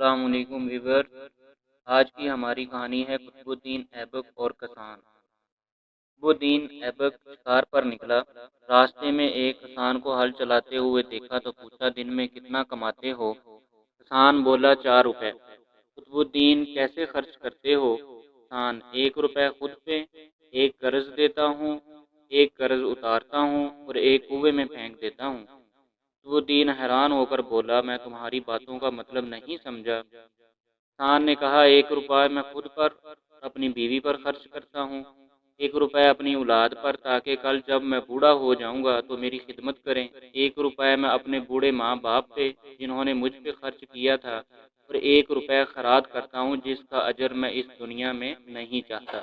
السلام علیکم ویور۔ آج کی ہماری کہانی ہے قطب الدین ایبک اور کسان۔ قطب الدین ایبک شکار پر نکلا۔ راستے میں ایک کسان کو ہل چلاتے ہوئے دیکھا تو پوچھا، دن میں کتنا کماتے ہو؟ کسان بولا، 4 روپے۔ قطب الدین، کیسے خرچ کرتے ہو؟ کسان، 1 روپے خود پہ، 1 قرض دیتا ہوں، 1 قرض اتارتا ہوں اور 1 کنویں میں پھینک دیتا ہوں۔ قطب الدین حیران ہو کر بولا، میں تمہاری باتوں کا مطلب نہیں سمجھا۔ کسان نے کہا، 1 روپے میں خود پر، اپنی بیوی پر خرچ کرتا ہوں، 1 روپے اپنی اولاد پر تاکہ کل جب میں بوڑھا ہو جاؤں گا تو میری خدمت کریں، 1 روپے میں اپنے بوڑھے ماں باپ پہ جنہوں نے مجھ پہ خرچ کیا تھا، اور 1 روپے خیرات کرتا ہوں جس کا اجر میں اس دنیا میں نہیں چاہتا۔